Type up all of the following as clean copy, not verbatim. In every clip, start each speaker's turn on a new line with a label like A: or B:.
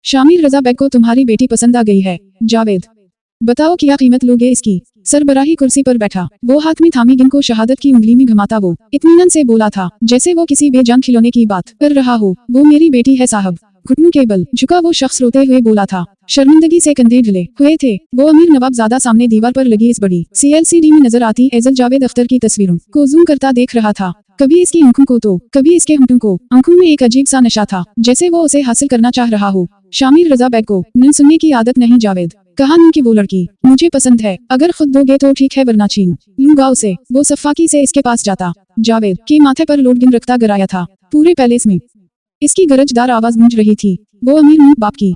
A: शामिर रजा bag को तुम्हारी बेटी पसंद आ गई है। जावेद, बताओ क्या कीमत लोगे इसकी। सरबराही कुर्सी पर बैठा, वो हाथ में थामी गिन को शहादत की उंगली में घुमाता वो इत्मीनान से बोला था जैसे वो किसी बेजान खिलौने की बात कर रहा हो। वो मेरी बेटी है साहब। घुटनों के बल झुका वो शख्स रोते हुए बोला था। शर्मिंदगी से कंधे ढले हुए थे। वो अमीर नवाबजादा सामने दीवार पर लगी इस बड़ी CLCD में नजर आती एजल जावेद अख्तर की तस्वीरों को जूम करता देख रहा था। कभी इसकी आंखों को तो कभी इसके होंठों को। आंखों में एक अजीब सा नशा था जैसे वो उसे हासिल करना चाह रहा हो। शामिर रजा बेग को न सुनने की आदत नहीं। जावेद, कहा नहीं कि वो लड़की मुझे पसंद है, अगर खुद दोगे तो ठीक है वरना छीन लूंगा उसे। वो सफाकी से इसके पास जाता। जावेद के माथे पर लोड गिन रखता गराया था। पूरे पैलेस में इसकी गरजदार आवाज गूंज रही थी। वो अमीर मुंह बाप की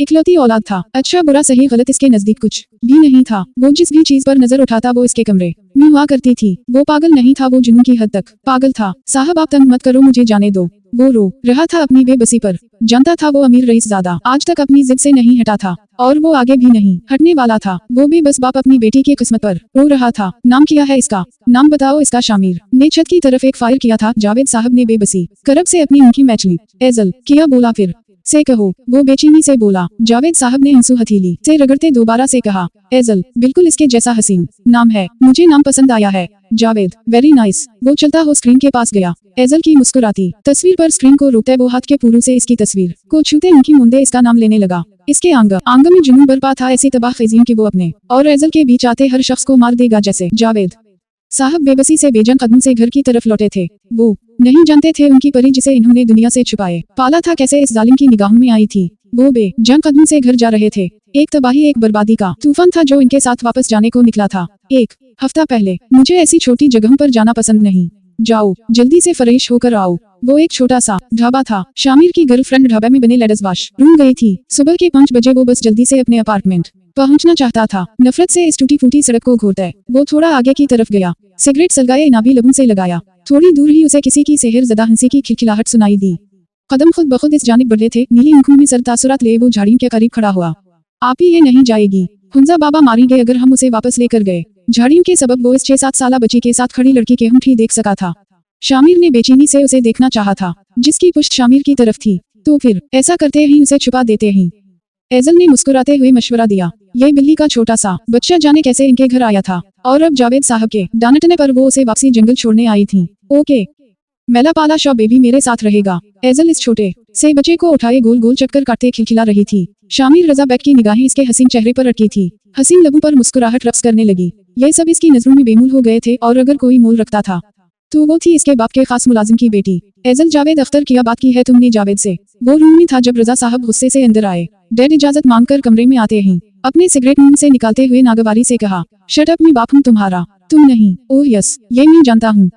A: इकलौती औलाद था। अच्छा बुरा सही गलत इसके नजदीक कुछ भी नहीं था। वो जिस भी चीज पर नजर उठाता वो इसके कमरे में हुआ करती थी। वो पागल नहीं था, वो जुनून की हद तक पागल था। साहब आप तंग मत करो, मुझे जाने दो। वो रो रहा था अपनी बेबसी पर। जानता था वो अमीर रईसजादा आज तक अपनी जिद से नहीं हटा था और वो आगे भी नहीं हटने वाला था। वो भी बस बाप अपनी बेटी की किस्मत पर रो रहा था। नाम क्या है इसका? नाम बताओ इसका। शामिर ने छत की तरफ एक फायर किया था। जावेद साहब ने बेबसी करब से अपनी उनकी मैच ली। एजल किया बोला फिर से कहो। वो बेचैनी से बोला। जावेद साहब ने आंसू हथेली से रगड़ते दोबारा से कहा। एजल, बिल्कुल इसके जैसा हसीन नाम है, मुझे नाम पसंद आया है। Javed, very nice. वो चलता हो स्क्रीन के पास गया। एजल की मुस्कुराती तस्वीर पर स्क्रीन को रोकते वो हाथ के पूरू से इसकी तस्वीर को छूते उनकी मुंदे इसका नाम लेने लगा। इसके आंग में जुनून बरपा था, ऐसी तबाह खेजियों की वो अपने और एजल के बीच आते हर शख्स को मार देगा जैसे। जावेद साहब बेबसी से बेजान कदमों से घर की तरफ लौटे थे। वो नहीं जानते थे उनकी परी जिसे इन्होंने दुनिया से छुपाए पाला था कैसे इस जालिम की निगाहों में आई थी। वो बेजान कदमों से घर जा रहे थे। एक तबाही एक बर्बादी का तूफान था जो इनके साथ वापस जाने को निकला था। एक हफ्ता पहले, मुझे ऐसी छोटी जगहों पर जाना पसंद नहीं। जाओ जल्दी से फ्रेश होकर आओ। वो एक छोटा सा ढाबा था। शामिर की गर्लफ्रेंड ढाबे में बने लेडीज वॉश रूम गई थी। सुबह के 5 बजे वो बस जल्दी से अपने अपार्टमेंट पहुंचना चाहता था। नफरत से इस टूटी फूटी सड़क को घूरते वो थोड़ा आगे की तरफ गया। सिगरेट सलगाए इनाबी लबों से लगाया। थोड़ी दूर ही उसे किसी की सेहर ज़दा हंसी की खिलखिलाहट सुनाई दी। कदम खुद बखुद इस जानिब बढ़े थे। नीली आंखों में सर तासुरात ले वो झाड़ियों के करीब खड़ा हुआ। आप ही ये नहीं जाएगी, हुंजा बाबा मारेंगे अगर हम उसे वापस लेकर गए। झाड़ियों के सबब वो इस 6-7 साला बच्ची के साथ खड़ी लड़की के होंठ ही देख सका था। शामिर ने बेचैनी से उसे देखना चाहा था, जिसकी पुश्त शामिर की तरफ थी। तो फिर ऐसा करते ही उसे छुपा देते ही। एजल ने मुस्कुराते हुए मशवरा दिया। ये बिल्ली का छोटा सा बच्चा जाने कैसे इनके घर आया था और अब जावेद साहब के डांटने पर वो उसे वापसी जंगल छोड़ने आई थी। ओके, मेला पाला शॉ बेबी मेरे साथ रहेगा। एजल इस छोटे से बच्चे को उठाए गोल गोल चक्कर काटते खिलखिला रही थी। शामिर रजा बेग की निगाहें इसके हसीन चेहरे पर अटकी थी। हसीन लबों पर मुस्कुराहट रक्स करने लगी। ये सब इसकी नजरों में बेमूल हो गए थे और अगर कोई मोल रखता था तो वो थी इसके बाप के खास मुलाजिम की बेटी। एजल, जावेद अख्तर क्या बात की है तुमने जावेद से? वो रूम में था जब रजा साहब गुस्से से अंदर आए। डैड इजाजत मांगकर कमरे में आते ही अपने सिगरेट मुंह से निकालते हुए नागवारी से कहा, शट अप, मैं बाप हूँ तुम्हारा, तुम नहीं। ओह यस, ये मैं जानता हूँ।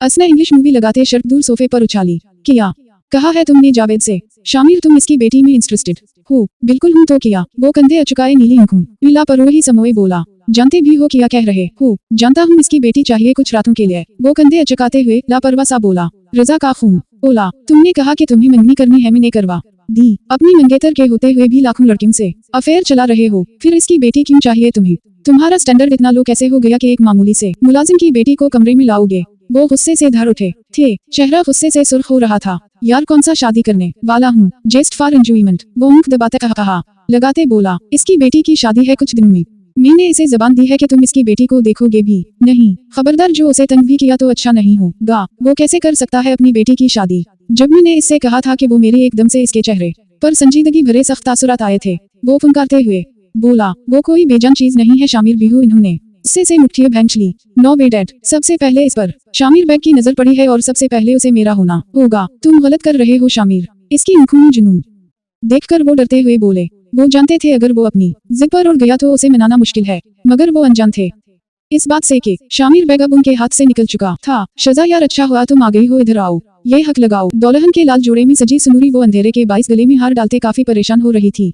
A: असना इंग्लिश मूवी लगाते शर्ट दूर सोफे पर उछाली। किया कहा है तुमने जावेद से? शामिर, तुम इसकी बेटी में इंटरेस्टेड हो? बिल्कुल हूँ। तो किया? वो कंधे अचुकाए नीली आंखों नीला पर ही समोए बोला। जानते भी हो क्या कह रहे हो? जानता हूँ इसकी बेटी चाहिए कुछ रातों के लिए। वो कंधे अचकाते हुए लापरवाह सा बोला। रजा का खून बोला, तुमने कहा कि तुम्हें मंगनी करनी है, मैंने करवा दी। अपनी मंगेतर के होते हुए भी लाखों लड़कियों से अफेयर चला रहे हो, फिर इसकी बेटी क्यों चाहिए तुम्हें? तुम्हारा स्टैंडर्ड इतना लो कैसे हो गया कि एक मामूली से मुलाजिम की बेटी को कमरे में लाओगे? वो गुस्से से धर उठे थे। चेहरा गुस्से से सुर्ख हो रहा था। यार कौन सा शादी करने वाला हूँ, जस्ट फॉर एंजॉयमेंट। वो मुख दबाते कहा लगाते बोला, इसकी बेटी की शादी है कुछ दिन में। मैंने इसे जबान दी है कि तुम इसकी बेटी को देखोगे भी नहीं। खबरदार जो उसे तंग भी किया तो अच्छा नहीं होगा। वो कैसे कर सकता है अपनी बेटी की शादी? जब मैंने इससे कहा था कि वो मेरे एकदम से इसके चेहरे पर संजीदगी भरे सख्त तासुरात आए थे। वो फुनकारते हुए बोला, वो कोई बेजान चीज नहीं है शामिर बिहू। इन्होंने उससे से मुट्ठियां भैंच ली। नो वे डैड, सबसे पहले इस पर शामिर बेग की नजर पड़ी है और सबसे पहले उसे मेरा होना होगा। तुम गलत कर रहे हो शामिर। इसकी आंखों में जुनून देखकर वो डरते हुए बोले। वो जानते थे अगर वो अपनी जिद पर उड़ गया तो उसे मनाना मुश्किल है, मगर वो अनजान थे इस बात से कि शामिर बेग अब उनके हाथ से निकल चुका था। शजा, यार अच्छा हुआ तुम आ गई हो, इधर आओ, ये हक लगाओ। दौलहन के लाल जोड़े में सजी सुनूरी वो अंधेरे के बाइस गले में हार डालते काफी परेशान हो रही थी।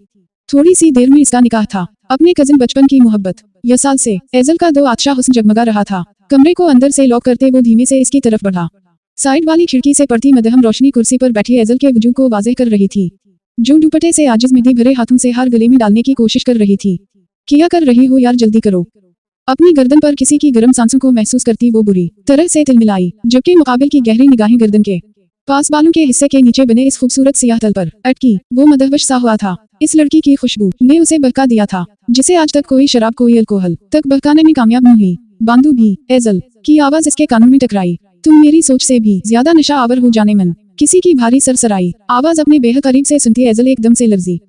A: थोड़ी सी देर में इसका निकाह था। अपने कजिन बचपन की मोहब्बत यसाल से एजल का 2 आच्छा हुस्न जगमगा रहा था। कमरे को अंदर से लॉक करते वो धीमे से इसकी तरफ बढ़ा। साइड वाली खिड़की से पड़ती मध्यम रोशनी कुर्सी पर बैठी एजल के वजूद को वाज़ेह कर रही थी, जो दुपट्टे से आजिज मिदी भरे हाथों से हार गले में डालने की कोशिश कर रही थी। क्या कर रही हो यार, जल्दी करो। अपनी गर्दन पर किसी की गर्म सांसों को महसूस करती वो बुरी तरह से तिलमिलाई, जबकि मुकाबिल की गहरी निगाहें गर्दन के पास बालों के हिस्से के नीचे बने इस खूबसूरत सियाह तल पर अटकी वो मदहवश सा हुआ था। इस लड़की की खुशबू ने उसे बहका दिया था, जिसे आज तक कोई शराब कोई अल्कोहल तक बहकाने में कामयाब नहीं हुई। बांदू भी एजल की आवाज इसके कानों में टकराई। तुम मेरी सोच से भी ज्यादा नशा आवर हो जाने मन। किसी की भारी सरसराई आवाज अपने बेहद करीब से सुनती एजल एकदम से लर्जी।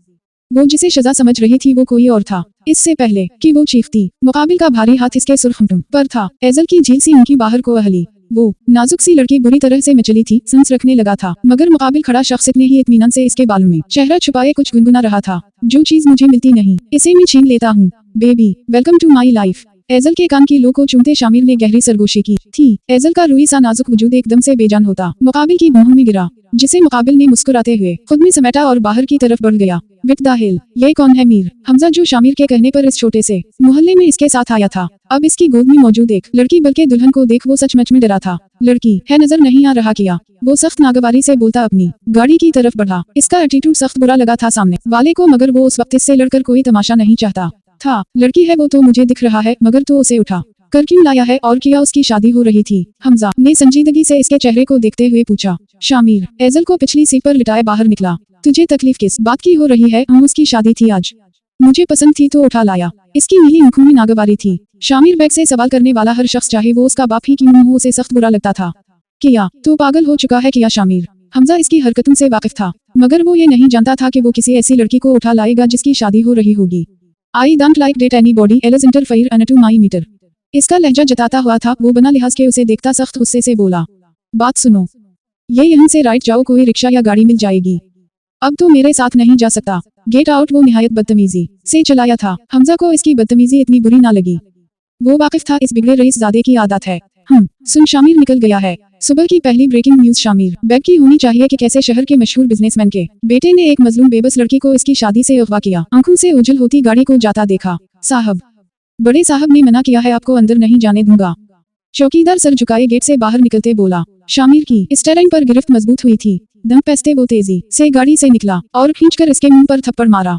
A: वो जिसे सजा समझ रही थी वो कोई और था। इससे पहले कि वो चीखती, मुकाबिल का भारी हाथ इसके सुर्ख होंठों पर था। एजल की झील सी उनकी बाहर को अहली। वो नाजुक सी लड़की बुरी तरह से मचली थी, सांस रखने लगा था, मगर मुकाबिल खड़ा शख्स इतने ही इत्मीनान से इसके बालों में चेहरा छुपाए कुछ गुनगुना रहा था। जो चीज मुझे मिलती नहीं, इसे मैं छीन लेता हूँ। Baby, welcome to my life. एजल के कान की लो को चूमते शामिर ने गहरी सरगोशी की थी। एजल का रूई सा नाजुक वजूद एकदम से बेजान होता मुकाबिल की बाहों में गिरा, जिसे मुकाबिल ने मुस्कुराते हुए खुद में समेटा और बाहर की तरफ बढ़ गया। विद द हिल, ये कौन है? मीर हमजा, जो शामिर के कहने पर इस छोटे से मोहल्ले में इसके साथ आया था। अब इसकी गोद में मौजूद एक लड़की बल्कि दुल्हन को देख वो सचमुच में डरा था। लड़की है नजर नहीं आ रहा क्या? वो सख्त नागवारी से बोलता अपनी गाड़ी की तरफ बढ़ा। इसका एटीट्यूड सख्त बुरा लगा था सामने वाले को, मगर वो उस वक्त इससे लड़कर कोई तमाशा नहीं चाहता था। लड़की है वो तो मुझे दिख रहा है, मगर तो उसे उठा कर क्यों लाया है और क्या उसकी शादी हो रही थी? हमजा ने संजीदगी से इसके चेहरे को देखते हुए पूछा। शामिर एजल को पिछली सीट पर लिटाए बाहर निकला। तुझे तकलीफ किस बात की हो रही है? उसकी शादी थी आज, मुझे पसंद थी तो उठा लाया। इसकी नीली आंखों में नागवारी थी। शामिर बैग से सवाल करने वाला हर शख्स, चाहे वो उसका बाप ही क्यों न हो, उसे सख्त बुरा लगता था। किया तो पागल हो चुका है क्या शामिर? हमजा इसकी हरकतों से वाकिफ था, मगर वो ये नहीं जानता था कि वो किसी ऐसी लड़की को उठा लाएगा जिसकी शादी हो रही होगी। I don't like that anybody else interfere into my matter. इसका लहजा जताता हुआ था। वो बिना लिहाज के उसे देखता सख्त गुस्से से बोला, बात सुनो, ये यहाँ से राइट जाओ, कोई रिक्शा या गाड़ी मिल जाएगी। अब तो मेरे साथ नहीं जा सकता, गेट आउट। वो निहायत बदतमीजी से चलाया था। हमजा को इसकी बदतमीजी इतनी बुरी ना लगी। वो वाकिफ था इस बिगड़े रईसजादे की आदत है। सुन, शामिर निकल गया है। सुबह की पहली ब्रेकिंग न्यूज शामिर बैग की होनी चाहिए कि कैसे शहर के मशहूर बिजनेसमैन के बेटे ने एक मजलूम बेबस लड़की को इसकी शादी से अगवा किया। आंखों से उजल होती गाड़ी को जाता देखा। साहब, बड़े साहब ने मना किया है, आपको अंदर नहीं जाने दूंगा। चौकीदार सर झुकाए गेट से बाहर निकलते बोला। शामिर की स्टीयरिंग पर गिरफ्त मजबूत हुई थी। दम पैसते वो तेजी से गाड़ी से निकला और खींचकर इसके मुंह पर थप्पड़ मारा।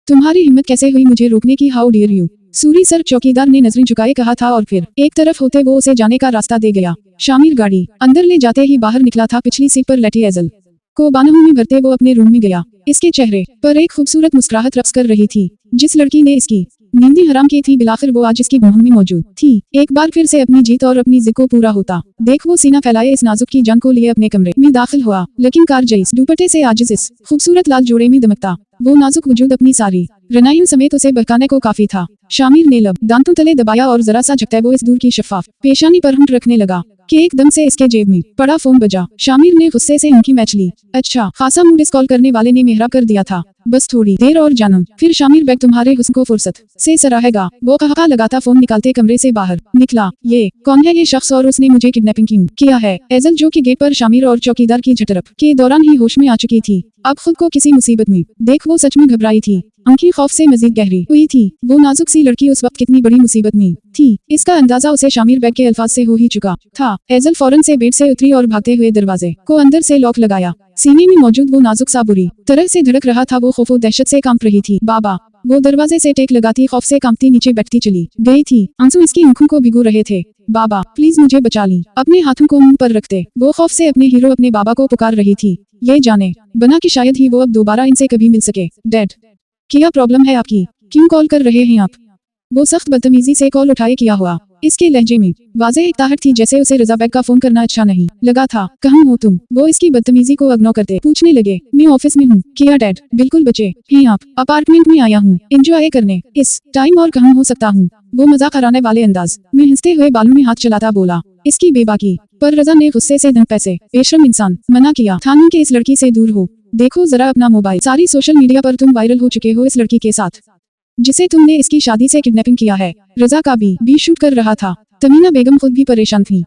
A: तुम्हारी हिम्मत कैसे हुई मुझे रोकने की? How dare you? Sorry sir, चौकीदार ने नजरें झुकाए कहा था और फिर एक तरफ होते वो उसे जाने का रास्ता दे गया। शामिर गाड़ी अंदर ले जाते ही बाहर निकला था। पिछली सीट पर लेटी एजल को बाहों में भरते वो अपने रूम में गया। इसके चेहरे पर एक खूबसूरत मुस्कुराहट रक्स कर रही थी। जिस लड़की ने इसकी नींदें हराम की थी, बिलाखिर वो आज इसकी बाहों में मौजूद थी। एक बार फिर से अपनी जीत और अपनी जिद को पूरा होता देख वो सीना फैलाए इस नाजुक की जान को लिए अपने कमरे में दाखिल हुआ। लेकिन कारजईस दुपट्टे से आजिज इस खूबसूरत लाल जोड़े में दमकता वो नाजुक वजूद अपनी सारी रनाइयों समेत उसे बहकाने को काफी था। शामिर ने लब दांतों तले दबाया और जरा सा झकते वो इस दूर की शफाफ पेशानी पर होंठ रखने लगा कि एकदम से इसके जेब में पड़ा फोन बजा। शामिर ने गुस्से से उनकी मैच ली। अच्छा खासा मूड इस कॉल करने वाले ने मेहरा कर दिया था। बस थोड़ी देर और जानम, फिर शामिर बैग तुम्हारे हुस्न को फुर्सत से सराहेगा। वो कहा लगाता फोन निकालते कमरे से बाहर निकला। ये कौन है ये शख्स और उसने मुझे किडनैपिंग क्यों किया है? एजल, जो कि गेट पर शामिर और चौकीदार की झटरप के दौरान ही होश में आ चुकी थी, अब खुद को किसी मुसीबत में देख वो सच में घबराई थी। आंखें खौफ से मजीद गहरी हुई थी। वो नाजुक सी लड़की उस वक्त कितनी बड़ी मुसीबत में थी, इसका अंदाजा उसे शामिर बैग के अल्फाज से हो ही चुका था। एजल फौरन से बेड से उतरी और भागते हुए दरवाजे को अंदर से लॉक लगाया। सीने में मौजूद वो नाजुक सा बुरी तरह से धड़क रहा था। वो खौफ और दहशत से कांप रही थी। बाबा, वो दरवाजे से टेक लगाती खौफ से कांपती नीचे बैठती चली गई थी। आंसू इसकी आंखों को भिगो रहे थे। बाबा प्लीज मुझे बचा ली। अपने हाथों को मुंह पर रखते वो खौफ से अपने हीरो अपने बाबा को पुकार रही थी, ये जाने बना कि शायद ही वो अब दोबारा इनसे कभी मिल सके। डैड, क्या प्रॉब्लम है आपकी? क्यों कॉल कर रहे हैं आप? वो सख्त बदतमीजी से कॉल उठाए किया हुआ इसके लहजे में वाज़ेह ताहट थी, जैसे उसे रजा बैग का फोन करना अच्छा नहीं लगा था। कहाँ हो तुम? वो इसकी बदतमीजी को इग्नोर करते पूछने लगे। मैं ऑफिस में हूँ। किया डैड? बिल्कुल बचे हैं आप? अपार्टमेंट में आया हूँ एंजॉय करने इस टाइम, और कहाँ हो सकता हूँ? वो मजाक कराने वाले अंदाज में हंसते हुए बालों में हाथ चलाता बोला। इसकी बेबाकी पर रजा ने गुस्से से धन पैसे बेशरम इंसान मना किया था कि इस लड़की से दूर हो। देखो जरा अपना मोबाइल, सारी सोशल मीडिया पर तुम वायरल हो चुके हो इस लड़की के साथ जिसे तुमने इसकी शादी से किडनैपिंग किया है। रजा का भी शूट कर रहा था। तमीना बेगम खुद भी परेशान थी।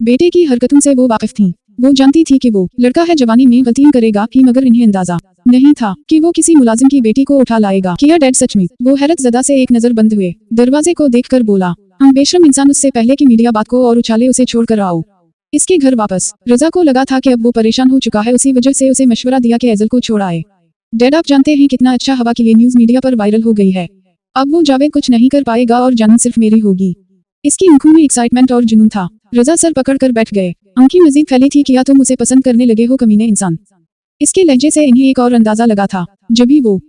A: बेटे की हरकतों से वो वाकिफ थी। वो जानती थी कि वो लड़का है जवानी में गलतियां करेगा ही, मगर इन्हें अंदाजा नहीं था कि वो किसी मुलाजिम की बेटी को उठा लाएगा। किया डैड सच में? वो हैरत ज़दा से एक नजर बंद हुए दरवाजे को देखकर बोला। हम बेशरम इंसान, उससे पहले की मीडिया बात को और उछाले उसे छोड़ कर आओ इसके घर वापस। रजा को लगा था कि अब वो परेशान हो चुका है, उसी वजह से उसे मशवरा दिया कि एजल को छोड़ आए। डैड, आप जानते हैं कितना अच्छा हवा कि ये न्यूज मीडिया पर वायरल हो गई है। अब वो जावेद कुछ नहीं कर पाएगा और जान सिर्फ मेरी होगी। इसकी आंखों में एक्साइटमेंट और जुनून था। रजा सर पकड़ कर बैठ गए। आंखें मजीद फैली थी। क्या तुम उसे पसंद करने लगे हो कमीने इंसान? इसके लहजे से इन्हें एक और अंदाजा लगा था। जभी वो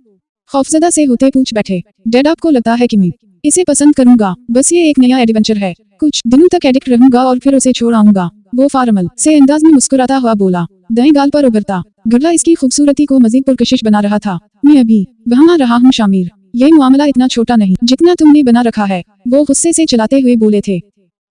A: खौफजदा से होते पूछ बैठे, डैड आपको लगता है कि मैं इसे पसंद करूंगा? बस ये एक नया एडवेंचर है, कुछ दिनों तक एडिक्ट रहूंगा और फिर उसे छोड़ आऊंगा। वो फारमल से अंदाज में मुस्कुराता हुआ बोला, दाएं गाल पर उभरता गड्ढा इसकी खूबसूरती को मजीद पुरकशिश बना रहा था। मैं अभी वहाँ रहा हूँ शामिर, ये मामला इतना छोटा नहीं जितना तुमने बना रखा है। वो गुस्से से चलाते हुए बोले थे।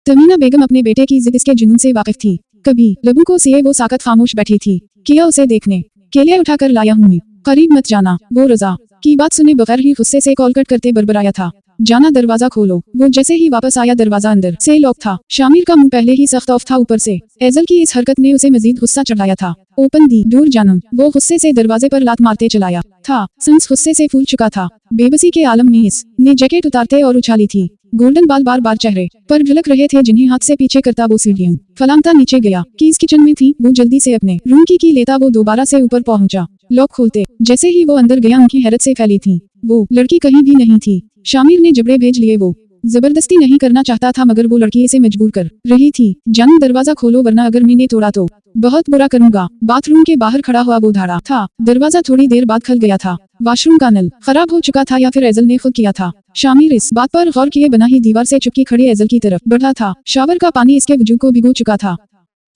A: तमीना बेगम अपने बेटे की जिद इसके जुनून से वाकिफ थी। कभी लबों को सिए वो साकत खामोश बैठी थी। किया उसे देखने के लिए उठाकर लाया हूँ मैं, करीब मत जाना। वो रजा की बात सुने बगैर ही गुस्से से कॉल कट करते बरबराया था, जाना दरवाजा खोलो। वो जैसे ही वापस आया दरवाजा अंदर से लॉक था। शामिर का मुंह पहले ही सख्त ऑफ था, ऊपर से एजल की इस हरकत ने उसे मजीद गुस्सा चढ़ाया था। ओपन दी डोर जानम। वो गुस्से से दरवाजे पर लात मारते चलाया था। संस गुस्से से फूल चुका था। बेबसी के आलम में इसने जैकेट उतारते और उछाली थी। गोल्डन बाल बार बार चेहरे पर ढलक रहे थे, जिन्हें हाथ से पीछे करता वो सीढ़ियों फलांगता नीचे गया। कीज किचन में थी। वो जल्दी से अपने रूम की लेता वो दोबारा से ऊपर पहुंचा। लॉक खोलते जैसे ही वो अंदर गया, उनकी हैरत से फैली थी। वो लड़की कहीं भी नहीं थी। शामिर ने जबड़े भेज लिए। वो जबरदस्ती नहीं करना चाहता था, मगर वो लड़की इसे मजबूर कर रही थी। जानू दरवाजा खोलो वरना अगर मैंने तोड़ा तो बहुत बुरा करूंगा। बाथरूम के बाहर खड़ा हुआ वो धाड़ा था। दरवाजा थोड़ी देर बाद खुल गया था। वॉशरूम का नल खराब हो चुका था या फिर एजल ने खुद किया था। शामिर इस बात पर गौर किए बिना ही दीवार से चुपकी खड़ी एजल की तरफ बढ़ा था। शावर का पानी इसके वजूद को भिगो चुका था।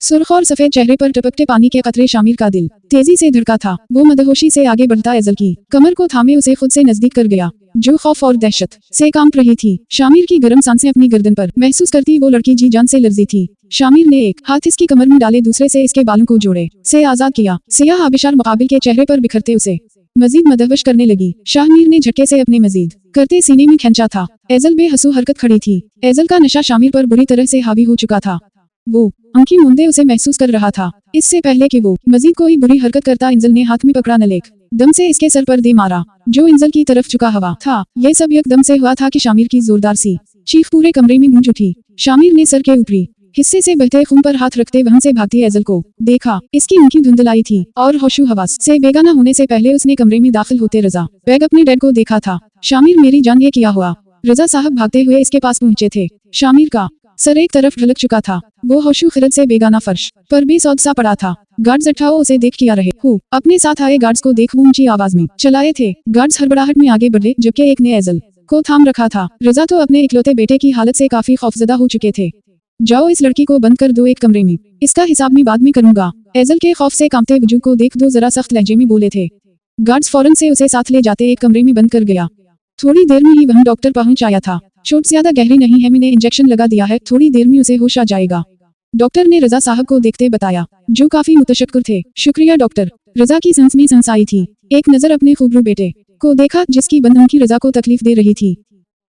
A: सुर्ख और सफेद चेहरे पर टपकते पानी के कतरे। शामिर का दिल तेजी से धड़का था। वो मदहोशी से आगे बढ़ता एजल की कमर को थामे उसे खुद से नजदीक कर गया, जो खौफ और दहशत से कांप रही थी। शामिर की गर्म सांसें अपनी गर्दन पर महसूस करती वो लड़की जी जान से लर्जी थी। शामिर ने एक हाथ इसकी कमर में डाले, दूसरे से इसके बालों को जोड़े से आजाद किया। सियाह आबिशार मुकाबिल के चेहरे पर बिखरते उसे मजीद मदहवश करने लगी। शामिर ने झटके से अपने मजीद करते सीने में खींचा था। एजल बेहसू हरकत खड़ी थी। एजल का नशा शामिर पर बुरी तरह से हावी हो चुका था। वो आंखें मूंदे उसे महसूस कर रहा था। इससे पहले कि वो मजीद कोई बुरी हरकत करता, इंजल ने हाथ में पकड़ा नलेक दम से इसके सर पर दे मारा, जो इंजल की तरफ झुका हुआ था। यह सब एकदम से हुआ था कि शामिर की जोरदार सी चीख पूरे कमरे में गूंज उठी। शामिर ने सर के ऊपरी हिस्से से बहते खून पर हाथ रखते वहां से भागती एजल को देखा। इसकी आंखें धुंधलाई थी और होशो हवास से बेगाना होने से पहले उसने कमरे में दाखिल होते रजा बैग अपने डैड को देखा था। शामिर, मेरी जान, ये क्या हुआ? रजा साहब भागते हुए इसके पास पहुंचे थे। शामिर का सर एक तरफ ढलक चुका था। वो होशो खिरत से बेगाना फर्श पर बेसौध सा पड़ा था। गार्ड्स उठाओ, उसे देख किया रहे हो। अपने साथ आए गार्ड्स को देख वो ऊंची आवाज में चलाए थे। गार्ड्स हड़बड़ाहट में आगे बढ़े, जबकि एक ने एजल को थाम रखा था। रजा तो अपने इकलौते बेटे की हालत से काफी खौफजदा हो चुके थे। जाओ, इस लड़की को बंद कर दो एक कमरे में, इसका हिसाब मैं बाद में करूंगा। एजल के खौफ से कांपते वजूद को देख दो जरा सख्त लहजे में बोले थे। गार्ड्स फौरन से उसे साथ ले जाते एक कमरे में बंद कर गया। थोड़ी देर में ही वहाँ डॉक्टर पहुंच आया था। चोट ज्यादा गहरी नहीं है, मैंने इंजेक्शन लगा दिया है, थोड़ी देर में उसे होश आ जाएगा, डॉक्टर ने रजा साहब को देखते बताया, जो काफी मुतशक्किर थे। शुक्रिया डॉक्टर। रजा की सांस में सांस आई थी। एक नजर अपने खूबरू बेटे को देखा, जिसकी बंद आंखें रजा को तकलीफ दे रही थी।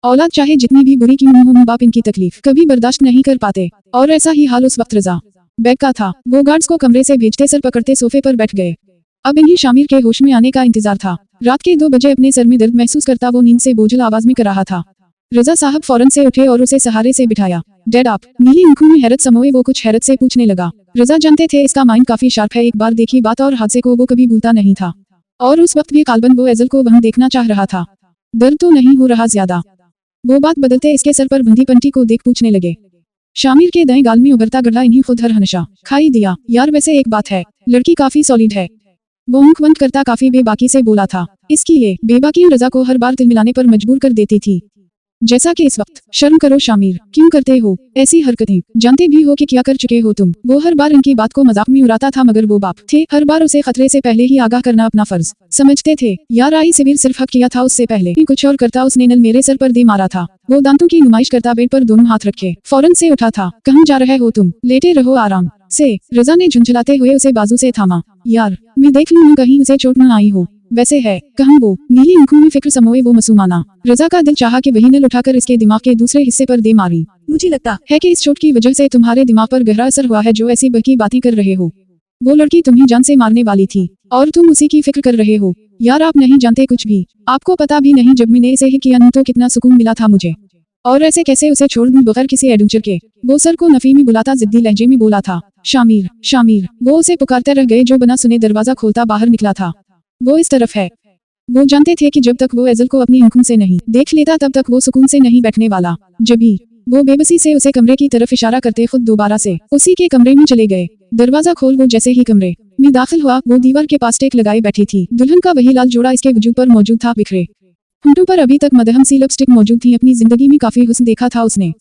A: औलाद चाहे जितनी भी बुरी क्यों हो, मां बाप इनकी तकलीफ कभी बर्दाश्त नहीं कर पाते, और ऐसा ही हाल उस वक्त रजा बैग का था। वो गार्ड्स को कमरे से भेजते सर पकड़ते सोफे पर बैठ गए। अब इन्हीं शामिर के होश में आने का इंतजार था। रात के 2 बजे अपने सर में दर्द महसूस करता वो नींद से बोझल आवाज में कर रहा था। रजा साहब फौरन से उठे और उसे सहारे से बिठाया। डैड आप? नीली आंखों में हैरत समोए वो कुछ हैरत से पूछने लगा। रजा जानते थे इसका माइंड काफी शार्प है, एक बार देखी बात और हादसे को वो कभी भूलता नहीं था, और उस वक्त भी काल्बन वो एजल को वहाँ देखना चाह रहा था। दर्द तो नहीं हो रहा ज्यादा? वो बात बदलते इसके सर पर बंधी पंटी को देख पूछने लगे। शामिर के दाएं गाल में उभरता गड्ढा इन्हीं खुद हर हमेशा खाई दिया। यार वैसे एक बात है, लड़की काफी सॉलिड है। वो मुंह बंद करता काफी बेबाकी से बोला था। इसकी ये बेबाकी रजा को हर बार तिल मिलाने पर मजबूर कर देती थी, जैसा कि इस वक्त। शर्म करो शामिर, क्यों करते हो ऐसी हरकतें? जानते भी हो कि क्या कर चुके हो तुम। वो हर बार इनकी बात को मजाक में उड़ाता था, मगर वो बाप थे, हर बार उसे खतरे से पहले ही आगाह करना अपना फर्ज समझते थे। यार आई सिविर सिर्फ हक किया था, उससे पहले कुछ और करता। उसने नल मेरे सर पर दे मारा था। वो दांतों की नुमाइश करता बेड पर दोनों हाथ रखे फौरन से उठा था। कहाँ जा रहे हो तुम? लेटे रहो आराम से। रजा ने झुंझलाते हुए उसे बाजू से थामा। यार मैं देख लूं कहीं उसे चोट न आई हो। वैसे है कहाँ वो? नीली आंखों में फिक्र समोए वो मासूमाना। रजा का दिल चाहा कि वही नल उठाकर इसके दिमाग के दूसरे हिस्से पर दे मारी। मुझे लगता है कि इस चोट की वजह से तुम्हारे दिमाग पर गहरा असर हुआ है, जो ऐसी बकी बातें कर रहे हो। वो लड़की तुम्हें जान से मारने वाली थी और तुम उसी की फिक्र कर रहे हो। यार आप नहीं जानते कुछ भी, आपको पता भी नहीं जब मैंने इसे ही किया तो कितना सुकून मिला था मुझे, और ऐसे कैसे उसे छोड़ दूं बगैर किसी एडवेंचर के। वो सर को नफी में बुलाता जिद्दी लहजे में बोला था, शामिर शामिर। वो उसे पुकारते रह गए, जो बिना सुने दरवाजा खोलता बाहर निकला था। वो इस तरफ है। वो जानते थे कि जब तक वो एजल को अपनी आंखों से नहीं देख लेता तब तक वो सुकून से नहीं बैठने वाला। जभी वो बेबसी से उसे कमरे की तरफ इशारा करते खुद दोबारा से उसी के कमरे में चले गए। दरवाजा खोल वो जैसे ही कमरे में दाखिल हुआ, वो दीवार के पास टेक लगाए बैठी थी। दुल्हन का वही लाल जोड़ा इसके वजूद पर मौजूद था, बिखरे होंठों पर अभी तक मदहम सी लिपस्टिक मौजूद थी। अपनी जिंदगी में काफी हुस्न देखा था उसने,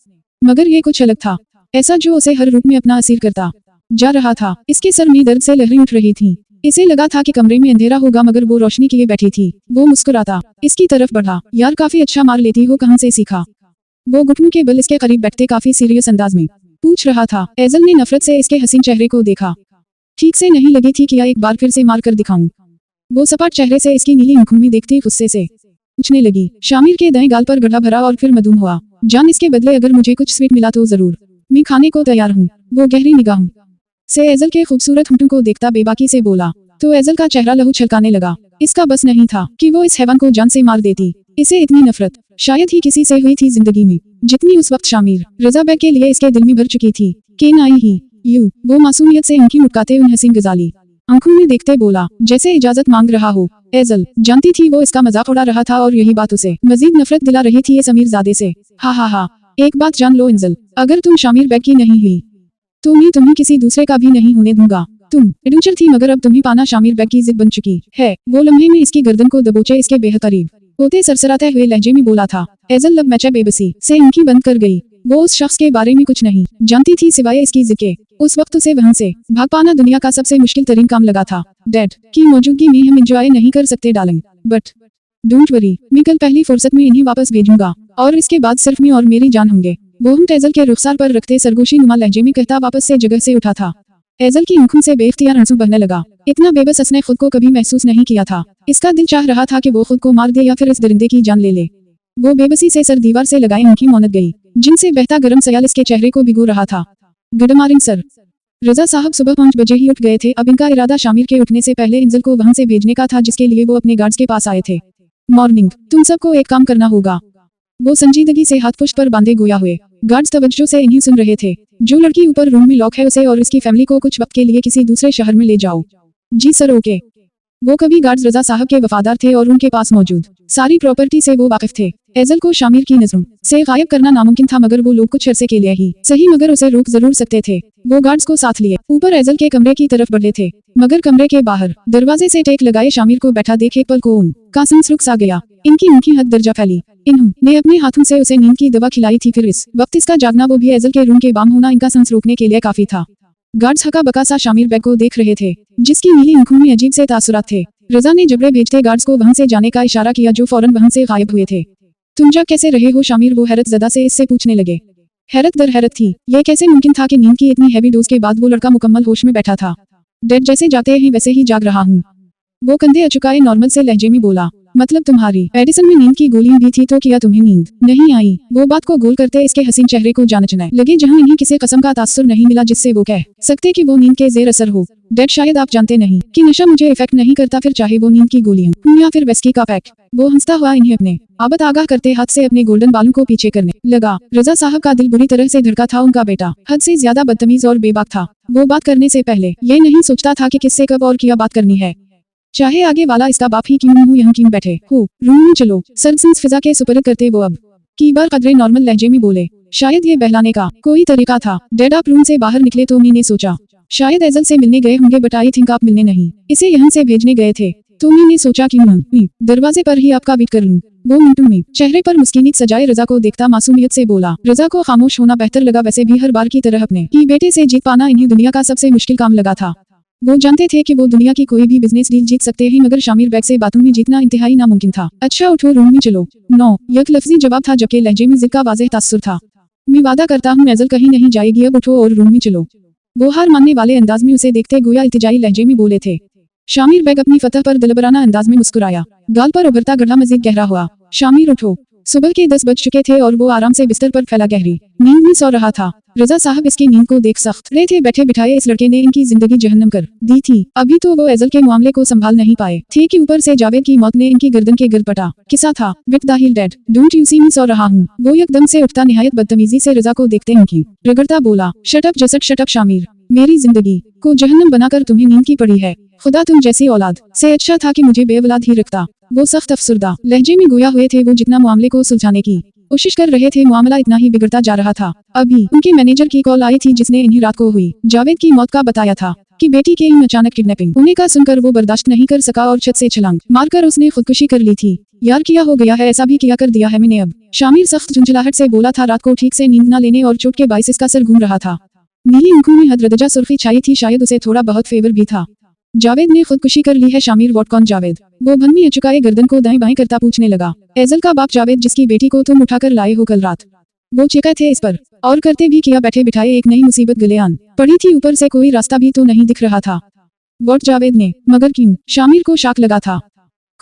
A: मगर ये कुछ अलग था, ऐसा जो उसे हर रूप में अपना असीर करता जा रहा था। इसके सर में दर्द से लहरें उठ रही थीं। इसे लगा था कि कमरे में अंधेरा होगा, मगर वो रोशनी किए बैठी थी। वो मुस्कुराता इसकी तरफ बढ़ा। यार काफी अच्छा मार लेती हो, कहाँ से सीखा? वो घुटनों के बल इसके करीब बैठते काफी सीरियस अंदाज में पूछ रहा था। एजल ने नफरत से इसके हसीन चेहरे को देखा। ठीक से नहीं लगी थी कि या एक बार फिर से मार कर दिखाऊं? वो सपाट चेहरे से इसकी नीली आंखों में देखते गुस्से से पूछने लगी। शामिर के दाएं गाल पर गड्ढा भरा और फिर मधुम हुआ। जान, इसके बदले अगर मुझे कुछ स्वीट मिला तो जरूर मैं खाने को तैयार हूँ। वो गहरी निगाहों से एजल के खूबसूरत होंठों को देखता बेबाकी से बोला, तो एजल का चेहरा लहू छलकाने लगा। इसका बस नहीं था कि वो इस हैवान को जान से मार देती। इसे इतनी नफरत शायद ही किसी से हुई थी जिंदगी में, जितनी उस वक्त शामिर रजा बेग के लिए इसके दिल में भर चुकी थी। केन आई ही यू, वो मासूमियत से आंखें मुटकाते उन हसीन गजाली आंखों में देखते बोला, जैसे इजाजत मांग रहा हो। एजल जानती थी वो इसका मजाक उड़ा रहा था और यही बात उसे मजीद नफरत दिला रही थी इस अमीरजादे से। हा, एक बात जान लो एंजल, अगर तुम शामिर बेग की नहीं हुई तो मैं तुम्हें किसी दूसरे का भी नहीं होने दूंगा। तुम एडवेंचर थी, मगर अब तुम्हें पाना शामिर बेग की जिद बन चुकी है। वो लम्हे में इसकी गर्दन को दबोचे इसके बेहद करीब होते सरसराते हुए लहजे में बोला था। एजल लब मैचा बेबसी से आंखें बंद कर गई। वो उस शख्स के बारे में कुछ नहीं जानती थी सिवाय इसकी जिद के। उस वक्त उसे वहां से भाग पाना दुनिया का सबसे मुश्किल तरीन काम लगा था। डैड की मौजूदगी में हम एंजॉय नहीं कर सकते डार्लिंग, बट डोंट वरी, मैं कल पहली फुर्सत में इन्हें वापस भेजूंगा और इसके बाद सिर्फ मैं और मेरी जान होंगे। वो होंठ एजल के रुखसार पर रखते सरगोशी नुमा लहजे में कहता वापस से जगह से उठा था। एजल की आंखों से बेख्तियार आंसू बहने लगा। इतना बेबस उसने खुद को कभी महसूस नहीं किया था। इसका दिल चाह रहा था कि वो खुद को मार दे या फिर इस दरिंदे की जान ले ले। वो बेबसी से सर दीवार से लगाए आंखें मौनत गई, जिनसे बहता गर्म सयाल इसके चेहरे को भिगो रहा था। Good morning sir. रजा साहब सुबह 5 बजे ही उठ गए थे। अब इनका इरादा शामिर के उठने से पहले एंजल को वहां से भेजने का था, जिसके लिए वो अपने गार्ड्स के पास आए थे। मॉर्निंग, तुम सबको एक काम करना होगा। वो संजीदगी से हाथ पुष्ट पर बांधे गोया हुए। गार्ड्स तवज्जो से इन्हीं सुन रहे थे। जो लड़की ऊपर रूम में लॉक है, उसे और उसकी फैमिली को कुछ वक्त के लिए किसी दूसरे शहर में ले जाओ। जी सर, ओके। वो कभी गार्ड्स रजा साहब के वफादार थे और उनके पास मौजूद सारी प्रॉपर्टी से वो वाकिफ थे। एजल को शामिर की नजरों से गायब करना नामुमकिन था, मगर वो लोग कुछ अरसे के लिए ही सही मगर उसे रोक जरूर सकते थे। वो गार्ड्स को साथ लिए ऊपर एजल के कमरे की तरफ बढ़े थे, मगर कमरे के बाहर दरवाजे से टेक लगाए शामिर को बैठा देख एक पल को उनका सांस रुक सा गया। इनकी आंखें हद दर्जा फैली। इन्होंने अपने हाथों से उसे नींद की दवा खिलाई थी। फिर इस वक्त इसका जागना, वो भी एजल के रूम के बाम होना, इनका सांस रोकने के लिए काफी था। गार्ड्स हका बका सा शामिर बेग को देख रहे थे, जिसकी नीली आंखों में अजीब से तासुरात थे। रजा ने जबरे भेजते गार्ड्स को वहां से जाने का इशारा किया, जो फौरन वहां से गायब हुए थे। तुम जा कैसे रहे हो शामिर? वो हैरत ज़दा से इससे पूछने लगे। हैरत दर हैरत थी। ये कैसे मुमकिन था कि नींद की इतनी हैवी डोज के बाद वो लड़का मुकम्मल होश में बैठा था। डेड जैसे जाते हैं वैसे ही जाग रहा हूँ। वो कंधे अचुकाए नॉर्मल से लहजे में बोला। मतलब तुम्हारी एडिसन में नींद की गोलियां भी थी, तो क्या तुम्हें नींद नहीं आई? वो बात को गोल करते इसके हसीन चेहरे को जांचने लगे, जहां इन्हें किसी कस्म का तासुर नहीं मिला जिससे वो कह सकते कि वो नींद के जेर असर हो। डेड शायद आप जानते नहीं कि नशा मुझे इफेक्ट नहीं करता, फिर चाहे वो नींद की गोलियां या फिर वेस्की का पैक। वो हंसता हुआ इन्हें अपने आबद आगाह करते हाथ से अपने गोल्डन बालों को पीछे करने लगा। रजा साहब का दिल बुरी तरह से धड़का था। उनका बेटा हद से ज्यादा बदतमीज और बेबाक था। वो बात करने से पहले ये नहीं सोचता था कि किससे कब और क्या बात करनी है, चाहे आगे वाला इसका बाप ही क्यों हो। यहाँ क्यों बैठे हो? रूम में चलो। सर्जन्स फिजा के सुपरत करते वो अब की बार कदरे नॉर्मल लहजे में बोले। शायद ये बहलाने का कोई तरीका था। डेड आप रूम से बाहर निकले तो मैंने सोचा शायद एजल से मिलने गए होंगे, बट आई थिंक आप मिलने नहीं, इसे यहाँ से भेजने गए थे। तो मैंने सोचा क्यों ना दरवाजे पर ही आपका वेट कर लूं। वो मिनटों में चेहरे पर मुस्किनीत सजाए रजा को देखता मासूमियत से बोला। रजा को खामोश होना बेहतर लगा। वैसे भी हर बार की तरह अपने ही बेटे से जीत पाना इन्हें दुनिया का सबसे मुश्किल काम लगा था। वो जानते थे कि वो दुनिया की कोई भी बिजनेस डील जीत सकते हैं, मगर शामिर बेग से बातों में जीतना इंतहाई नामुमकिन था। अच्छा उठो, रूम में चलो। नो, यक लफ्जी जवाब था, जबकि लहजे में जिद का वाज़ेह तासुर था। मैं वादा करता हूँ एजल कहीं नहीं जाएगी, अब उठो और रूम में चलो। वो हार मानने वाले अंदाज में उसे देखते गोया इल्तिजाई लहजे में बोले थे। शामिर बेग अपनी फतह पर दलबराना अंदाज में मुस्कुराया। गाल पर उभरता गड्ढा मजीद गहरा हुआ। शामिर उठो। सुबह के 10 बज चुके थे और वो आराम से बिस्तर पर फैला गहरी नींद में सो रहा था। रजा साहब इसकी नींद को देख सख्त रहे थे। बैठे बिठाए इस लड़के ने इनकी जिंदगी जहन्नम कर दी थी। अभी तो वो एजल के मामले को संभाल नहीं पाए थे कि ऊपर से जावेद की मौत ने इनकी गर्दन के गिर पटा। किस्सा था with the hill dead, don't you see me सो रहा हूँ। वो एकदम से उठता निहायत बदतमीजी से रजा को देखते उनकी रगड़ता बोला। Shut up just, shut up Shamir. मेरी जिंदगी को जहन्नम बनाकर तुम्हें नींद की पड़ी है। खुदा तुम जैसी औलाद से अच्छा था कि मुझे बेवलाद ही रखता। वो सख्त अफसुर्दा लहजे में गोया हुए थे। वो जितना मामले को सुलझाने की कोशिश कर रहे थे, मामला इतना ही बिगड़ता जा रहा था। अभी उनके मैनेजर की कॉल आई थी जिसने इन्हीं रात को हुई जावेद की मौत का बताया था कि बेटी के इन अचानक किडनैपिंग होने का सुनकर वो बर्दाश्त नहीं कर सका और छत से छलांग मारकर उसने खुदकुशी कर ली थी। यार किया हो गया है, ऐसा भी किया कर दिया है मैंने अब। शामिर सख्त झुंझलाहट से बोला था, रात को ठीक से नींद न लेने और चोट के बायस इसका सर घूम रहा था। नीली आंखों में हदरदजा सुर्खी छाई थी, शायद उसे थोड़ा बहुत फेवर भी था। जावेद ने खुदकुशी कर ली है? शामिर व्हाट कौन जावेद? वो भनमी अचुकाए गर्दन को दाएं बाएं करता पूछने लगा। एजल का बाप जावेद, जिसकी बेटी को तुम उठाकर लाए हो कल रात। वो चिका थे इस पर और करते भी किया बैठे बिठाए एक नई मुसीबत गले आन पड़ी थी, ऊपर से कोई रास्ता भी तो नहीं दिख रहा था। व्हाट जावेद ने? मगर क्यों? शामिर को शाक लगा था।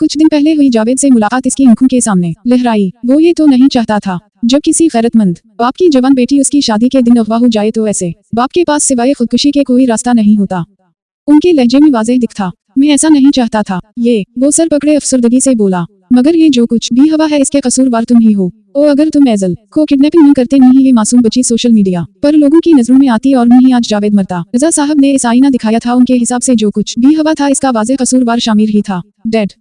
A: कुछ दिन पहले हुई जावेद से मुलाकात इसकी आंखों के सामने लहराई। वो ये तो नहीं चाहता था जब किसी गैरतमंद बाप की जवान बेटी उसकी शादी के दिन अगवा हो जाए तो ऐसे बाप के पास सिवाय खुदकुशी के कोई रास्ता नहीं होता। उनके लहजे में वाज़ेह दिखता, मैं ऐसा नहीं चाहता था। वो सर पकड़े अफसरदगी से बोला, मगर ये जो कुछ भी हवा है इसके कसूरवार तुम ही हो। ओ अगर तुम एजल को किडनैपिंग नहीं करते, नहीं ये मासूम बच्ची सोशल मीडिया पर लोगों की नजरों में आती और नहीं आज जावेद मरता। रजा साहब ने इस आईना दिखाया था, उनके हिसाब से जो कुछ भी हवा था इसका वाज़ेह कसूरवार शामिर ही था। डेड।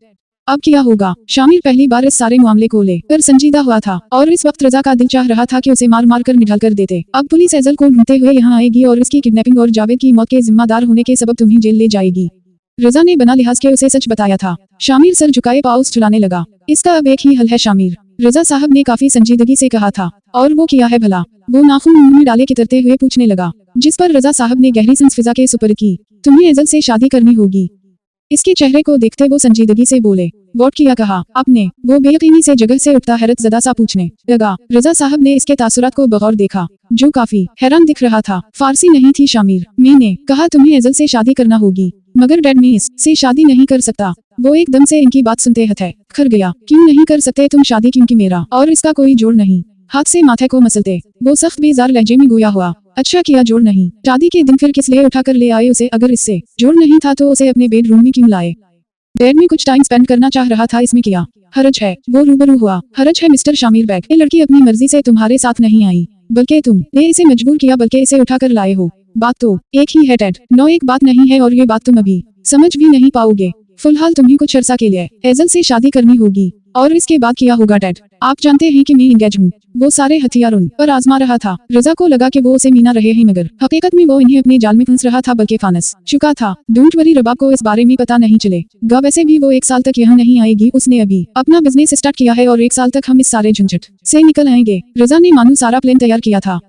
A: अब क्या होगा? शामिर पहली बार इस सारे मामले को लेकर संजीदा हुआ था और इस वक्त रजा का दिल चाह रहा था कि उसे मार मार कर निढाल कर देते। अब पुलिस एजल को ढूंढते हुए यहाँ आएगी और इसकी किडनैपिंग और जावेद की मौत के जिम्मेदार होने के सबब तुम्हें जेल ले जाएगी। रजा ने बना लिहाज के उसे सच बताया था। शामिर सर झुकाए पाउस चलाने लगा। इसका अब एक ही हल है शामिर, रजा साहब ने काफी संजीदगी से कहा था। और वो किया है भला? वो नाखून मुंह में डाले कितरते हुए पूछने लगा, जिस पर रजा साहब ने गहरी सांस फिजा के सुपर की। तुम्हें एजल से शादी करनी होगी। इसके चेहरे को देखते वो संजीदगी से बोले। वोट किया कहा आपने? वो बेयकीनी से जगह से उठता हैरत ज़दा सा पूछने लगा। रजा साहब ने इसके तासुरात को बगौर देखा, जो काफी हैरान दिख रहा था। फारसी नहीं थी शामिर। मैंने कहा तुम्हें एजल से शादी करना होगी, मगर डैड मैं इससे शादी नहीं कर सकता। वो एकदम से इनकी बात सुनते हथे खर गया। क्यों नहीं कर सकते तुम शादी? क्योंकि मेरा और इसका कोई जोड़ नहीं। हाथ से माथे को मसलते वो सख्त बेजार लहजे में गोया हुआ, अच्छा किया जोड़ नहीं। शादी के दिन फिर किस लिए उठा कर ले आए उसे? अगर इससे जोड़ नहीं था तो उसे अपने बेडरूम में क्यों लाए? डैड में कुछ टाइम स्पेंड करना चाह रहा था, इसमें किया हरज है? वो रूबरू हुआ। हरज है मिस्टर शामिर बैग, ये लड़की अपनी मर्जी से तुम्हारे साथ नहीं आई, बल्कि तुमने इसे मजबूर किया, बल्कि इसे उठा कर लाए हो। बात तो एक ही है डैड, नो एक बात नहीं है और ये बात तुम अभी समझ भी नहीं पाओगे। फिलहाल तुम्हें कुछ अरसा के लिए एजल से शादी करनी होगी और इसके बाद किया होगा डैड? आप जानते हैं कि मैं इंगेज हूँ। वो सारे हथियार उन पर आजमा रहा था। रजा को लगा कि वो उसे मीना रहे हैं, मगर हकीकत में वो इन्हें अपने जाल में फंस रहा था, बल्कि फानस चुका था। डोंट वरी, रबाब को इस बारे में पता नहीं चलेगा। वैसे भी वो 1 साल तक यहाँ नहीं आएगी। उसने अभी अपना बिजनेस स्टार्ट किया है और 1 साल तक हम इस सारे झंझट से निकल आएंगे। रजा ने मानो सारा प्लान तैयार किया था,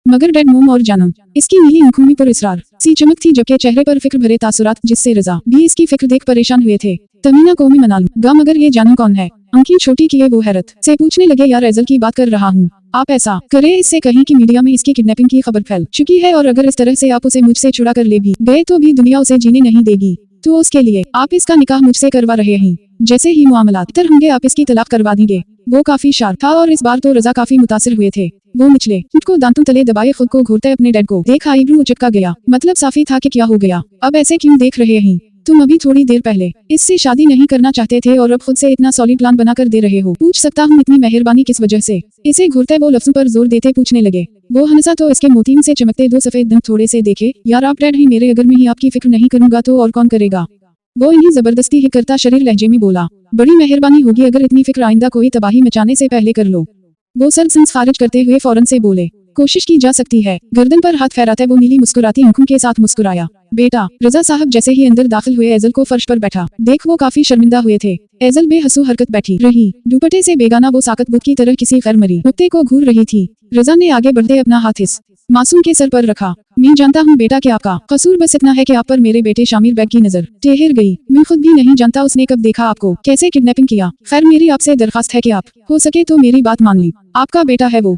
A: मगर डैड मोम और जानम इसकी नीली आंखों में पुरस्कार सी चमक थी, जबकि चेहरे पर फिक्र भरे तासुरात, जिससे रजा भी इसकी फिक्र देख परेशान हुए थे। तमीना को मैं मना लूंगा, मगर ये जानम कौन है? आंखें छोटी किए वो हैरत से पूछने लगे, यार एजल की बात कर रहा हूँ। आप ऐसा करें इससे कहीं कि मीडिया में इसकी किडनैपिंग की खबर फैल चुकी है और अगर इस तरह से आप उसे मुझसे छुड़ा कर ले भी गए तो भी दुनिया उसे जीने नहीं देगी। तो उसके लिए आप इसका निकाह मुझसे करवा रहे हैं। जैसे ही मामला इतर होंगे आप इसकी तलाक करवा देंगे। वो काफी शार्प था और इस बार तो रजा काफी मुतासिर हुए थे। वो निचले होंठ को दांतों तले दबाए खुद को घूरते अपने डैड को देख आईब्रो उचका गया। मतलब साफी था कि क्या हो गया, अब ऐसे क्यों देख रहे हैं? तुम अभी थोड़ी देर पहले इससे शादी नहीं करना चाहते थे और अब खुद से इतना सॉलिड प्लान बनाकर दे रहे हो। पूछ सकता हूँ इतनी मेहरबानी किस वजह से? इसे घूरते वो लफ्जों पर जोर देते पूछने लगे। वो हंसा तो इसके मोतीम से चमकते 2 सफेद दांत थोड़े से देखे। यार आप डैड हैं मेरे, अगर मैं ही आपकी फिक्र नहीं करूंगा तो और कौन करेगा? वो इन्हीं जबरदस्ती ही करता शरीर लहजे में बोला, बड़ी मेहरबानी होगी अगर इतनी फिक्र आइंदा कोई तबाही मचाने से पहले कर लो। वो सर संस खारिज करते हुए फौरन से बोले, कोशिश की जा सकती है। गर्दन पर हाथ फहराते वो नीली मुस्कुराती आंखों के साथ मुस्कुराया। बेटा। रजा साहब जैसे ही अंदर दाखिल हुए एजल को फर्श पर बैठा देख वो काफी शर्मिंदा हुए थे। एजल बेहसू हरकत बैठी रही, दुपट्टे से बेगाना वो साकत बुत की तरह किसी खैर मरी नुक्ते को घूर रही थी। रजा ने आगे बढ़ते अपना हाथ इस मासूम के सर पर रखा। मैं जानता हूँ बेटा कि आपका कसूर बस इतना है कि आप पर मेरे बेटे शामिर बैग की नजर ठहर गई। मैं खुद भी नहीं जानता उसने कब देखा आपको, कैसे किडनैपिंग किया। खैर मेरी आपसे दरखास्त है कि आप हो सके तो मेरी बात मान ली। आपका बेटा है वो,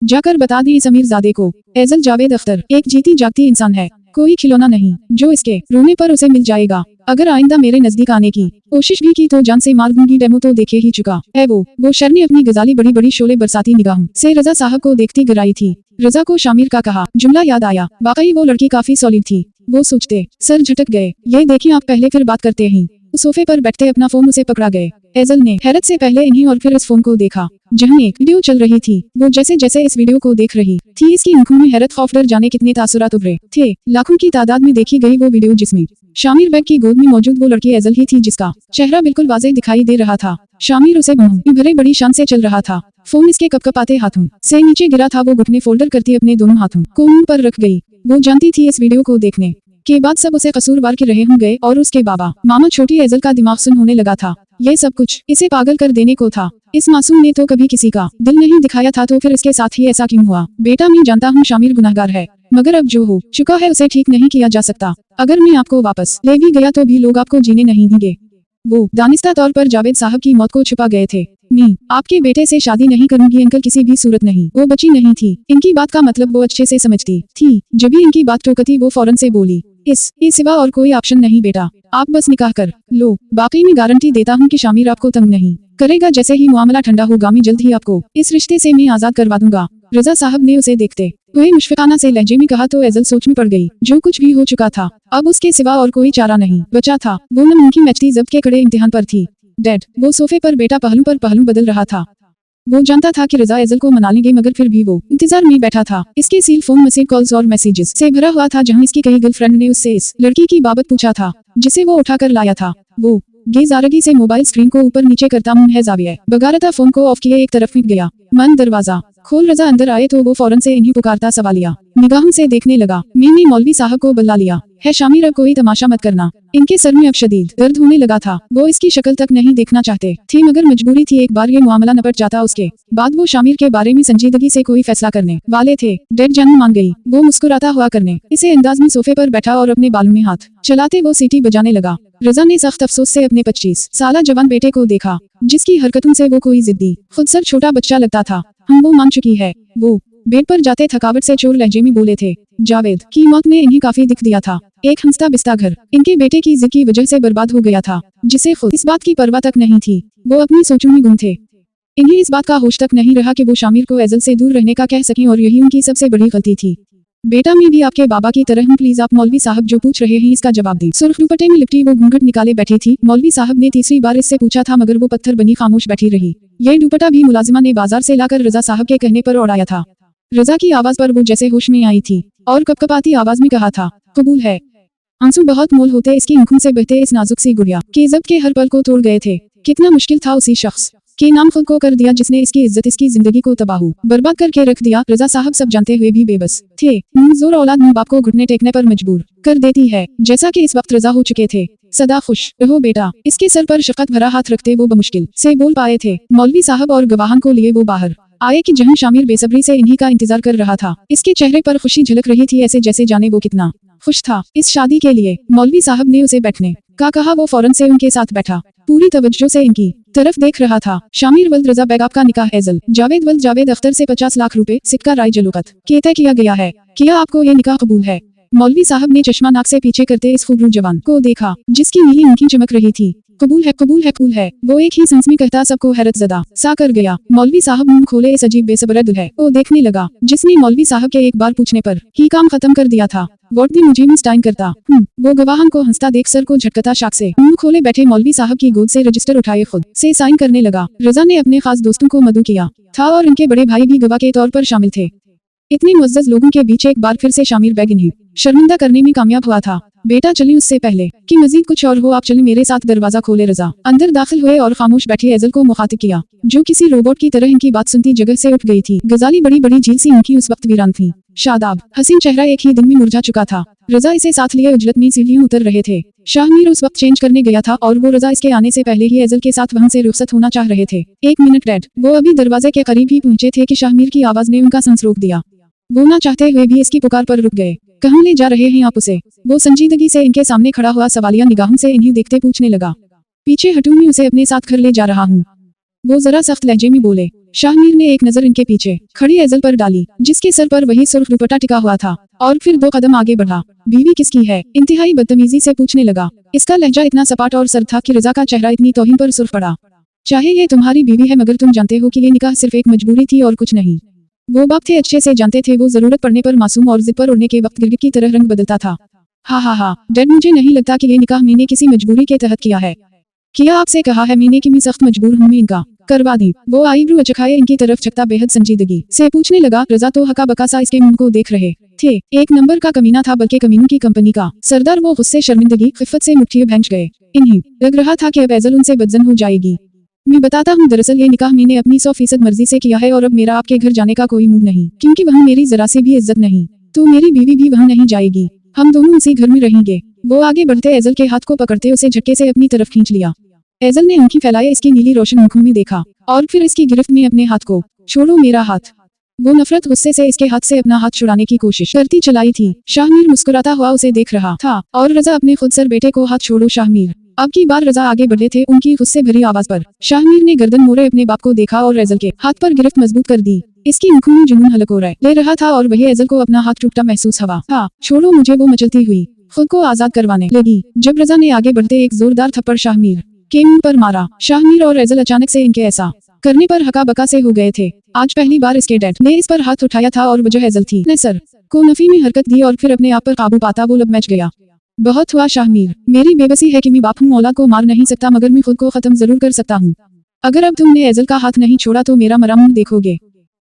A: जाकर बता दें समीर जादे को। एजल जावेद अख्तर एक जीती जागती इंसान है, कोई खिलौना नहीं जो इसके रोने पर उसे मिल जाएगा। अगर आइंदा मेरे नजदीक आने की कोशिश भी की तो जान से मार दूंगी। डेमो तो देखे ही चुका है वो शर ने अपनी गजाली बड़ी बड़ी शोले बरसाती निगाहों से रजा साहब को देखती गिराई थी। रजा को शामिर का कहा जुमला याद आया, वाकई वो लड़की काफी सॉलिड थी। वो सोचते सर झटक गए। ये देखिए आप पहले फिर बात करते हैं। सोफे पर बैठते अपना फोन उसे पकड़ा गए। एजल ने हैरत से पहले इन्हीं और फिर इस फोन को देखा जहां एक वीडियो चल रही थी। वो जैसे जैसे इस वीडियो को देख रही थी इसकी आंखों में हैरत खौफ डर जाने कितने तासुरात उभरे थे। लाखों की तादाद में देखी गई वो वीडियो जिसमें शामिर बैग की गोद में मौजूद वो लड़की एजल ही थी, जिसका चेहरा बिल्कुल वाज़ेह दिखाई दे रहा था। शामिर उसे भरे बड़ी शान से चल रहा था। फोन इसके कपकपाते हाथों से नीचे गिरा था। वो घुटने फोल्डर करती अपने दोनों हाथों को मुंह पर रख गई। वो जानती थी इस वीडियो को देखने के बाद सब उसे कसूरवार के रहे होंगे और उसके बाबा मामा छोटी एजल का दिमाग सुन होने लगा था। ये सब कुछ इसे पागल कर देने को था। इस मासूम ने तो कभी किसी का दिल नहीं दिखाया था, तो फिर इसके साथ ही ऐसा क्यों हुआ? बेटा, मैं जानता हूँ शामिर गुनहगार है, मगर अब जो हो चुका है उसे ठीक नहीं किया जा सकता। अगर मैं आपको वापस ले भी गया तो भी लोग आपको जीने नहीं देंगे। वो दानिस्ता तौर पर जावेद साहब की मौत को छुपा गए थे। मैं आपके बेटे से शादी नहीं करूंगी अंकल, किसी भी सूरत नहीं। वो बची नहीं थी। इनकी बात का मतलब वो अच्छे से समझती थी। जब भी इनकी बात टोकती वो फौरन से बोली, इस सिवा और कोई ऑप्शन नहीं बेटा, आप बस निकाह कर लो। बाकी मैं गारंटी देता हूँ कि शामिर आपको तंग नहीं करेगा। जैसे ही मामला ठंडा होगा मैं जल्द ही आपको इस रिश्ते से मैं आजाद करवा दूंगा। रजा साहब ने उसे देखते हुए मुशफिकाना से लहजे में कहा तो एजल सोच में पड़ गई। जो कुछ भी हो चुका था अब उसके सिवा और कोई चारा नहीं बचा था। वो नामुमकिन मैचती जब्त के कड़े इम्तिहान पर थी। डैड, वो सोफे पर बेटा पहलू पर पहलू बदल रहा था। वो जानता था कि रजा एजल को मना लेंगे, मगर फिर भी वो इंतजार में बैठा था। इसके सील फोन मैसेज कॉल्स और मैसेजेस से भरा हुआ था, जहां इसकी कई गर्लफ्रेंड ने उससे इस लड़की की बाबत पूछा था जिसे वो उठाकर लाया था। वो गेजारगी से मोबाइल स्क्रीन को ऊपर नीचे करता मुंह जाविया बगारता फोन को ऑफ किए एक तरफ मिट गया। मन दरवाजा खोल रजा अंदर आए तो वो फौरन से इन्हीं पुकारता सवालिया निगाहों से देखने लगा। मैंने मौलवी साहब को बुला लिया है शामिर, अब कोई तमाशा मत करना। इनके सर में अब शदीद दर्द होने लगा था। वो इसकी शक्ल तक नहीं देखना चाहते थे, मगर मजबूरी थी। एक बार ये मामला निपट जाता उसके बाद वो शामिर के बारे में संजीदगी से कोई फैसला करने वाले थे। डैड जान मान गई। वो मुस्कुराता हुआ करने इसे अंदाज में सोफे पर बैठा और अपने बालों में हाथ चलाते वो सीटी बजाने लगा। रजा ने सख्त अफसोस से अपने 25 साला जवान बेटे को देखा, जिसकी हरकतों से वो कोई जिद्दी खुद सर छोटा बच्चा लगता था। हम वो मान चुकी है। वो बेड पर जाते थकावट से चोर लहजे में बोले थे। जावेद की मौत ने इन्हें काफी दिख दिया था। एक हंसता बिस्ता घर इनके बेटे की जिद की वजह से बर्बाद हो गया था, जिसे खुद इस बात की परवाह तक नहीं थी। वो अपनी सोचों में गुम थे। इन्हें इस बात का होश तक नहीं रहा कि वो शामिर को एजल से दूर रहने का कह सकें, और यही उनकी सबसे बड़ी गलती थी। बेटा, मैं भी आपके बाबा की तरह हूँ, प्लीज आप मौलवी साहब जो पूछ रहे हैं इसका जवाब दें। सुर्ख दुपट्टे में लिपटी वो घूंघट निकाले बैठी थी। मौलवी साहब ने तीसरी बार इससे पूछा था, मगर वो पत्थर बनी खामोश बैठी रही। ये दुपट्टा भी मुलाजिमा ने बाजार से लाकर रजा साहब के कहने पर उड़ाया था। रजा की आवाज पर वो जैसे होश में आई थी और कपकपाती आवाज में कहा था, कबूल है। आंसू बहुत मोल होते इसकी आंखों से बहते इस नाजुक सी गुड़िया के जब्त के हर पल को तोड़ गए थे। कितना मुश्किल था उसी शख्स के नाम खुद को कर दिया जिसने इसकी इज्जत इसकी जिंदगी को तबाह बर्बाद करके रख दिया। रजा साहब सब जानते हुए भी बेबस थे। जोर औलाद माँ बाप को घुटने टेकने पर मजबूर कर देती है, जैसा कि इस वक्त रजा हो चुके थे। सदा खुश रहो बेटा। इसके सर पर शफकत भरा हाथ रखते वो बमुश्किल से बोल पाए थे। मौलवी साहब और गवाहान को लिए वो बाहर आए कि जहां शामिर बेसब्री से इन्हीं का इंतजार कर रहा था। इसके चेहरे पर खुशी झलक रही थी, ऐसे जैसे जाने वो कितना खुश था इस शादी के लिए। मौलवी साहब ने उसे बैठने का कहा। वो फौरन से उनके साथ बैठा, पूरी तवज्जो से इनकी तरफ देख रहा था। शामिर वल्द रजा बैग आपका निकाह एजल जावेद वल्द जावेद अख्तर से 50 लाख रुपए सिक्का राय जलूकत के तय किया गया है। क्या आपको ये निकाह कबूल है? मौलवी साहब ने चश्मा नाक से पीछे करते इस खूबरूप जवान को देखा, जिसकी नीली आंखें चमक रही थी। कबूल है, कबूल है, कबूल है। वो एक ही सांस में कहता सबको हैरत ज़दा सा कर गया। मौलवी साहब मुंह खोले इस अजीब बेसब्र दुल्हे को देखने लगा, जिसने मौलवी साहब के एक बार पूछने पर ही काम खत्म कर दिया था। वोट भी मुझे मिस टाइम करता। वो गवाहन को हंसता देख सर को झटकता शाक से मुंह खोले बैठे मौलवी साहब की गोद से रजिस्टर उठाए खुद से साइन करने लगा। रजा ने अपने खास दोस्तों को मदऊ किया था और इनके बड़े भाई भी गवाह के तौर पर शामिल थे। इतने मुअज़्ज़ज़ लोगों के बीच एक बार फिर से शामिर बैग इन्हें शर्मिंदा करने में कामयाब हुआ था। बेटा चलें, उससे पहले कि मजीद कुछ और हो आप चलें मेरे साथ। दरवाजा खोले रजा अंदर दाखिल हुए और खामोश बैठी एजल को मुखातिब किया, जो किसी रोबोट की तरह इनकी बात सुनती जगह से उठ गई थी। गजाली बड़ी बड़ी झील सी उनकी उस वक्त वीरान थी। शादाब हसीन चेहरा एक ही दिन में मुरझा चुका था। रजा इसे साथ लिए उजलत में सीढ़ियों उतर रहे थे। शाहमीर उस वक्त चेंज करने गया था और वो रजा इसके आने से पहले ही एजल के साथ वहां से रुखसत होना चाह रहे थे। 1 मिनट डैड। वो अभी दरवाजे के करीब ही पहुंचे थे कि शाहमीर की आवाज ने उनका सांस रोक दिया। वो ना चाहते हुए भी इसकी पुकार पर रुक गए। कहाँ ले जा रहे हैं आप उसे? वो संजीदगी से इनके सामने खड़ा हुआ सवालिया निगाहों से इन्हें देखते पूछने लगा। पीछे हटूं, मैं उसे अपने साथ घर ले जा रहा हूँ। वो जरा सख्त लहजे में बोले। शाहमीर ने एक नजर इनके पीछे खड़ी एजल पर डाली, जिसके सर पर वही सुर्ख दुपट्टा टिका हुआ था, और फिर 2 कदम आगे बढ़ा। बीवी किसकी है? इंतहाई बदतमीजी से पूछने लगा। इसका लहजा इतना सपाट और सर्द था कि रजा का चेहरा इतनी तौहीन पर सुर्ख पड़ा। चाहे ये तुम्हारी बीवी है, मगर तुम जानते हो कि ये निकाह सिर्फ एक मजबूरी थी और कुछ नहीं। वो बाप थे, अच्छे से जानते थे। वो जरूरत पड़ने पर मासूम और जिद पर उड़ने के वक्त गिरगिट की तरह रंग बदलता था। हा डैड, मुझे नहीं लगता कि ये निकाह मैंने किसी मजबूरी के तहत किया है। क्या आपसे कहा है मैंने कि मैं सख्त मजबूर हूँ, मैं इनका करवा दी। वो आईब्रू अचकाए इनकी तरफ चकता बेहद संजीदगी से पूछने लगा। रजा तो हका बका सा इसके मुंह को देख रहे थे। एक नंबर का कमीना था, बल्कि कमीनों की कंपनी का सरदार। वो गुस्से शर्मिंदगी खिफत से मुट्ठियों भैंच गए। इन्हें लग रहा था कि अब एजल उनसे बदजन हो जाएगी। मैं बताता हूँ, दरअसल ये निकाह मैंने अपनी 100% मर्जी से किया है और अब मेरा आपके घर जाने का कोई मूड नहीं, क्योंकि वहाँ मेरी जरा सी भी इज्जत नहीं, तो मेरी बीवी भी वहाँ नहीं जाएगी, हम दोनों उसी घर में रहेंगे। वो आगे बढ़ते एजल के हाथ को पकड़ते उसे झटके से अपनी तरफ खींच लिया। एजल ने आंखें फैलाए इसकी नीली रोशन आंखों में देखा और फिर इसकी गिरफ्त में अपने हाथ को, छोड़ो मेरा हाथ। वो नफरत गुस्से से इसके हाथ से अपना हाथ छुड़ाने की कोशिश करती चलाई थी। शाहमीर मुस्कुराता हुआ उसे देख रहा था और रजा अपने खुद सर बेटे को हाथ छोड़ो शाहमीर। अब की बार रजा आगे बढ़े थे उनकी गुस्से भरी आवाज पर। शाहमीर ने गर्दन मोड़े अपने बाप को देखा और एजल के हाथ पर गिरफ्त मजबूत कर दी। इसकी आंखों में जुनून हलक हो ले रहा था और वही एजल को अपना हाथ टूटता महसूस हुआ था। छोड़ो मुझे, वो मचलती हुई खुद को आजाद करवाने लगी जब रजा ने आगे बढ़ते एक जोरदार थप्पड़ शाहमीर के मुंह पर मारा। शाहमीर और एजल अचानक से इनके ऐसा करने पर हका बका से हो गए थे। आज पहली बार इसके डैड ने इस पर हाथ उठाया था और वजह एजल थी। ने सर को नफी में हरकत दी और फिर अपने आप पर काबू पाता वो लब मच गया। बहुत हुआ शाहमीर, मेरी बेबसी है कि मैं बाप हूँ, औलाद को मार नहीं सकता मगर मैं खुद को खत्म जरूर कर सकता हूँ। अगर अब तुमने एजल का हाथ नहीं छोड़ा तो मेरा मरा मुंह देखोगे।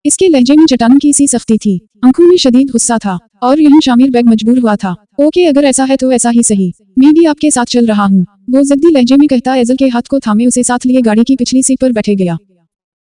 A: इसके लहजे में चट्टान की सी सख्ती थी, आंखों में शदीद गुस्सा था और यहीं शामिर बेग मजबूर हुआ था। ओके, अगर ऐसा है तो ऐसा ही सही, मैं भी आपके साथ चल रहा हूँ, वो जिद्दी लहजे में कहता एजल के हाथ को थामे उसे साथ लिए गाड़ी की पिछली सीट पर बैठे गया।